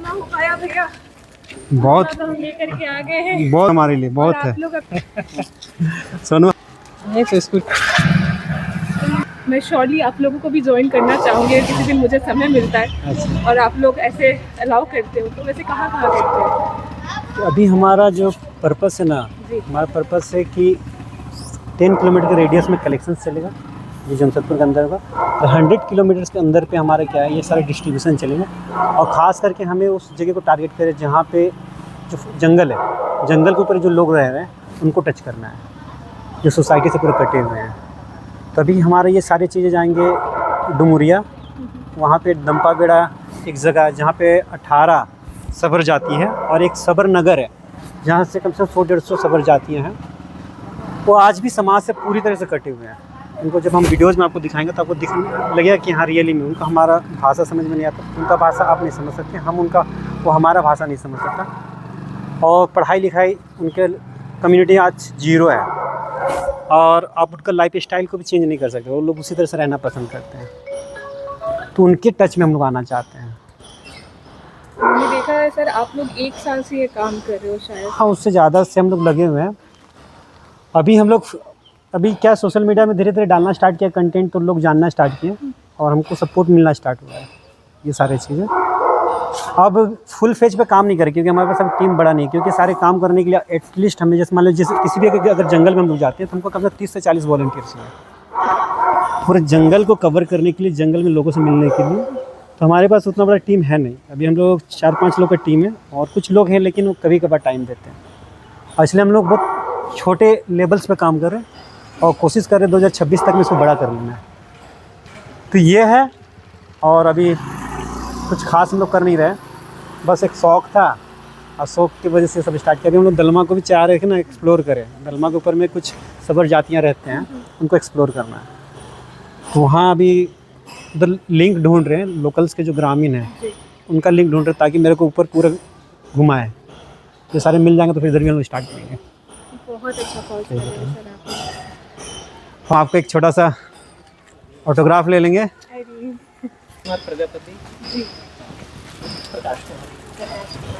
कितना हो पाया भैया, बहुत तो हम लेकर के आ गए हैं। बहुत हमारे लिए बहुत और है। आप लोग सोनू तो इसको मैं श्योरली आप लोगों को भी ज्वाइन करना चाहूँगी, किसी दिन मुझे समय मिलता है। अच्छा। और आप लोग ऐसे अलाउ करते हो तो वैसे कहाँ कहाँ करते हो? तो अभी हमारा जो पर्पस है ना, जी। हमारा पर्पस है कि 10 किलोमीटर के रेडियस में कलेक्शन चलेगा, ये जमशेदपुर के अंदर का, और 100 किलोमीटर के अंदर पे हमारा क्या है, ये सारा डिस्ट्रीब्यूशन चलेगा। और ख़ास करके हमें उस जगह को टारगेट करें जहाँ पे जो जंगल है, जंगल के ऊपर जो लोग रह रहे हैं उनको टच करना है, जो सोसाइटी से पूरे कटे हुए हैं। तभी हमारे ये सारी चीज़ें जाएंगे डुमुरिया, वहाँ पे दंपागड़ा एक जगह है जहाँ पे 18 सबर जाती है, और एक सबर नगर है जहाँ से कम से कम 100-150 सबर जातियाँ हैं। वो आज भी समाज से पूरी तरह से कटे हुए हैं। उनको जब हम वीडियोज़ में आपको दिखाएंगे तो आपको दिखने लगेगा कि हाँ रियली में उनका हमारा भाषा समझ में नहीं आता, उनका भाषा आप नहीं समझ सकते, हम उनका वो हमारा भाषा नहीं समझ सकता। और पढ़ाई लिखाई उनके कम्युनिटी आज जीरो है, और आप उनका लाइफ स्टाइल को भी चेंज नहीं कर सकते, वो लोग उसी तरह से रहना पसंद करते हैं। तो उनके टच में हम लोग आना चाहते हैं। हमने देखा है सर, आप लोग 1 साल से ये काम कर रहे हो शायद। हाँ, उससे ज़्यादा से हम लोग लगे हुए हैं। अभी क्या सोशल मीडिया में धीरे धीरे डालना स्टार्ट किया कंटेंट, तो लोग जानना स्टार्ट किए और हमको सपोर्ट मिलना स्टार्ट हुआ है, ये सारी चीज़ें। अब फुल फेज पे काम नहीं करें क्योंकि हमारे पास अब टीम बड़ा नहीं है, क्योंकि सारे काम करने के लिए एटलीस्ट हमें जैसे मान लो जैसे किसी भी अगर जंगल में हम लोग जाते हैं तो हमको कम से कम 30 से 40 वॉलंटियर चाहिए पूरे जंगल को कवर करने के लिए, जंगल में लोगों से मिलने के लिए। तो हमारे पास उतना बड़ा टीम है नहीं, अभी हम लोग 4-5 लोग का टीम है, और कुछ लोग हैं लेकिन वो कभी कभार टाइम देते हैं, और इसलिए हम लोग बहुत छोटे लेवल्स पे काम कर रहे हैं और कोशिश कर रहे हैं 2026 तक में इसको बड़ा कर लेना है। तो ये है, और अभी कुछ खास हम लोग कर नहीं रहे, बस एक शौक़ था और शौक़ की वजह से सब स्टार्ट किया। अभी हम लोग दलमा को भी चाह रहे थे ना एक्सप्लोर करें, दलमा के ऊपर में कुछ सबर जातियाँ रहते हैं, उनको एक्सप्लोर करना है। तो वहाँ अभी उधर लिंक ढूंढ रहे हैं, लोकल्स के जो ग्रामीण हैं उनका लिंक ढूंढ रहे हैं, ताकि मेरे को ऊपर पूरा घुमाएं। ये सारे मिल जाएंगे तो फिर इधर भी हम स्टार्ट करेंगे। बहुत अच्छा कॉल किया सर आपने। तो आपको एक छोटा सा ऑटोग्राफ ले लेंगे। प्रजापति जी,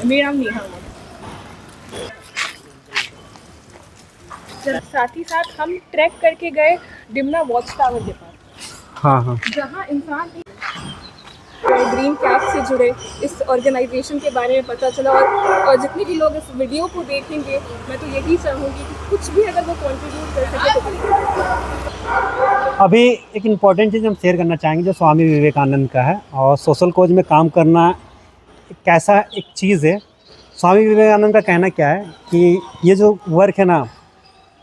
मेरा नेहा। साथ ही साथ हम ट्रैक करके गए डिमना वॉच टावर के पास, हाँ, जहाँ इंसान ग्रीन कैप से जुड़े इस ऑर्गेनाइजेशन के बारे में पता चला। और जितने भी लोग इस वीडियो को देखेंगे, मैं तो यही चाहूँगी कि कुछ भी अगर वो कंट्रीब्यूट कर सके तो करें। अभी एक इम्पॉर्टेंट चीज़ हम शेयर करना चाहेंगे जो स्वामी विवेकानंद का है, और सोशल कॉज में काम करना कैसा एक चीज़ है। स्वामी विवेकानंद का कहना क्या है कि ये जो वर्क है ना,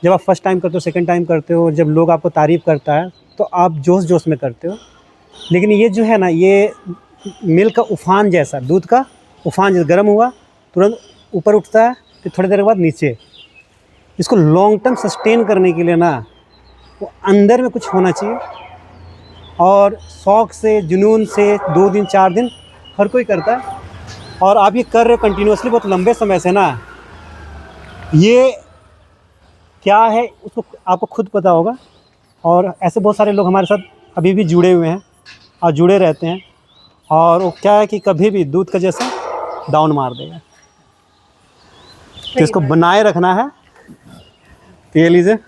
जब आप फर्स्ट टाइम करते हो, सेकंड टाइम करते हो, जब लोग आपको तारीफ़ करता है तो आप जोश जोश में करते हो, लेकिन ये जो है ना, ये मिल्क का उफान जैसा, दूध का उफान जैसा, गर्म हुआ तुरंत ऊपर उठता है, फिर थोड़ी देर के बाद नीचे। इसको लॉन्ग टर्म सस्टेन करने के लिए ना, वो अंदर में कुछ होना चाहिए, और शौक़ से, जुनून से 2 दिन 4 दिन हर कोई करता है, और आप ये कर रहे हो कंटिन्यूसली बहुत लंबे समय से ना, ये क्या है उसको आपको खुद पता होगा। और ऐसे बहुत सारे लोग हमारे साथ अभी भी जुड़े हुए हैं और जुड़े रहते हैं, और वो क्या है कि कभी भी दूध का जैसा डाउन मार देगा, तो इसको बनाए रखना है। तो ये लीजिए,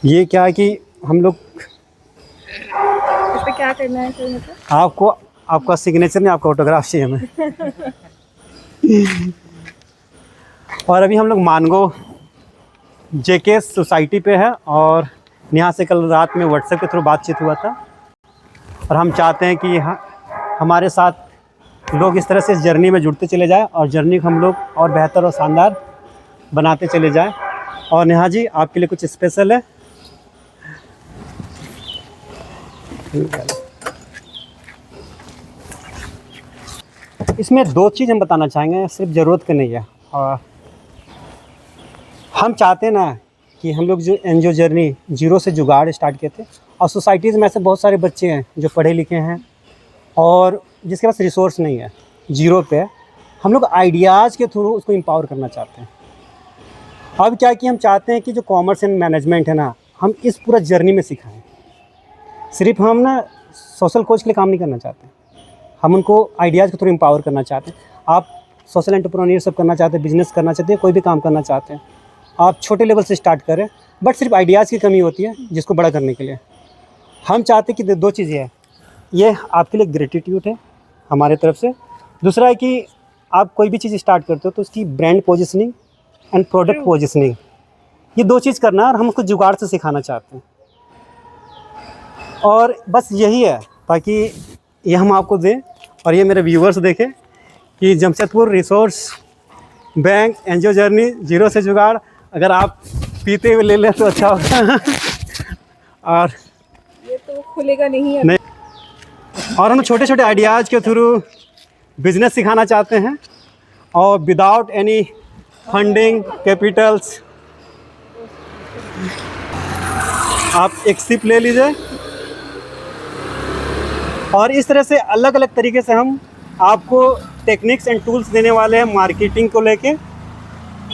ये क्या है कि हम लोग इस पे क्या करना है सर? मतलब आपका सिग्नेचर नहीं, आपका ऑटोग्राफ चाहिए हमें। और अभी हम लोग मानगो जेके सोसाइटी पे है, और यहाँ से कल रात में व्हाट्सएप के थ्रू बातचीत हुआ था, और हम चाहते हैं कि हमारे साथ लोग इस तरह से इस जर्नी में जुड़ते चले जाएं, और जर्नी को हम लोग और बेहतर और शानदार बनाते चले जाएं। और नेहा जी, आपके लिए कुछ स्पेशल है। इसमें 2 चीज़ हम बताना चाहेंगे, सिर्फ ज़रूरत का नहीं है। और हम चाहते हैं ना कि हम लोग जो एनजीओ जर्नी जीरो से जुगाड़ स्टार्ट किए थे, और सोसाइटीज़ में ऐसे बहुत सारे बच्चे हैं जो पढ़े लिखे हैं और जिसके पास रिसोर्स नहीं है, जीरो पे, हम लोग आइडियाज़ के थ्रू उसको एम्पावर करना चाहते हैं। अब क्या कि हम चाहते हैं कि जो कॉमर्स एंड मैनेजमेंट है ना, हम इस पूरा जर्नी में सिखाएं। सिर्फ हम ना सोशल कोच के लिए काम नहीं करना चाहते, हम उनको आइडियाज़ के थ्रू एम्पावर करना चाहते हैं। आप सोशल एंटरप्रेन्योरशिप करना चाहते हैं, बिजनेस करना चाहते हैं, कोई भी काम करना चाहते हैं, आप छोटे लेवल से स्टार्ट करें, बट सिर्फ आइडियाज़ की कमी होती है जिसको बड़ा करने के लिए। हम चाहते हैं कि दो चीज़ें हैं, ये आपके लिए ग्रेटिट्यूड है हमारे तरफ से, दूसरा है कि आप कोई भी चीज़ स्टार्ट करते हो तो उसकी brand positioning and product positioning, ये दो चीज़ करना है और हम उसको जुगाड़ से सिखाना चाहते हैं। और बस यही है, ताकि ये हम आपको दें और ये मेरे व्यूवर्स देखें कि Jamshedpur resource bank NGO journey zero से जुगाड़, अगर आप पीते हुए ले लें तो अच्छा होगा। और ये तो खुलेगा नहीं है। नहीं, और हम छोटे छोटे आइडियाज़ के थ्रू बिजनेस सिखाना चाहते हैं और विदाउट एनी फंडिंग कैपिटल्स। आप एक सिप ले लीजिए और इस तरह से अलग अलग तरीके से हम आपको टेक्निक्स एंड टूल्स देने वाले हैं मार्केटिंग को लेके।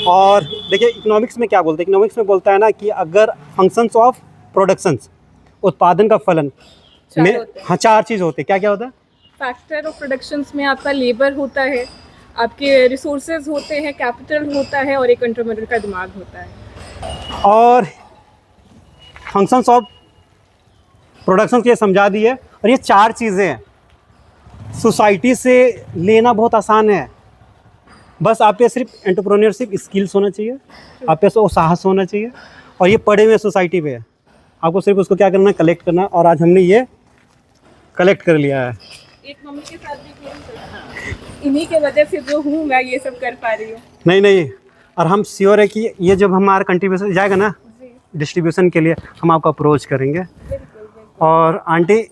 और देखिए इकोनॉमिक्स में क्या बोलते हैं, इकोनॉमिक्स में बोलता है ना कि अगर फंक्शंस ऑफ प्रोडक्शंस, उत्पादन का फलन में हाँ 4 चीज़ होते हैं। क्या क्या होता है? फैक्टर ऑफ प्रोडक्शंस में आपका लेबर होता है, आपके रिसोर्सेज होते हैं, कैपिटल होता है और एक एंटरप्रेन्योर का दिमाग होता है। और फंक्शंस ऑफ प्रोडक्शन ये समझा दी है। और ये 4 चीज़ें हैं, सोसाइटी से लेना बहुत आसान है, बस आप पे सिर्फ एंटरप्रेन्योरशिप स्किल्स होना चाहिए, आप पे वो साहस होना चाहिए, और ये पढ़े हुए सोसाइटी पे है। आपको सिर्फ उसको क्या करना है, कलेक्ट करना है, और आज हमने ये कलेक्ट कर लिया है। एक मम्मी के साथ भी क्लेम करता है, इन्हीं के वजह से जो हूँ मैं ये सब कर पा रही हूँ। नहीं, और हम श्योर है कि ये जब हमारा कंट्रीब्यूशन जाएगा ना डिस्ट्रीब्यूशन के लिए, हम आपको अप्रोच करेंगे। और आंटी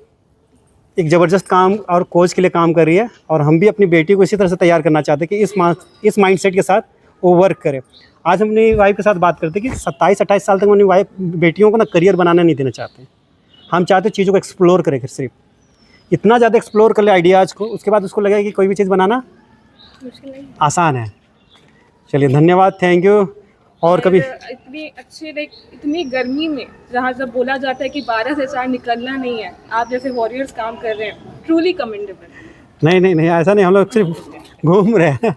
एक ज़बरदस्त काम और कोच के लिए काम कर रही है, और हम भी अपनी बेटी को इसी तरह से तैयार करना चाहते हैं कि इस माइंडसेट के साथ वो वर्क करे। आज हम अपनी वाइफ के साथ बात करते हैं कि 27-28 साल तक हम अपनी बेटियों को ना करियर बनाना नहीं देना चाहते। हम चाहते हैं चीज़ों को एक्सप्लोर करें, सिर्फ इतना ज़्यादा एक्सप्लोर कर ले आइडियाज़ को, उसके बाद उसको लगेगा कि कोई भी चीज़ बनाना आसान है। चलिए धन्यवाद, थैंक यू। और कभी इतनी अच्छी लाइक इतनी गर्मी में जहाँ जब बोला जाता है कि 12 से 4 निकलना नहीं है, आप जैसे वॉरियर्स काम कर रहे हैं, ट्रूली कमेंडेबल। नहीं, ऐसा नहीं, हम लोग सिर्फ घूम रहे हैं।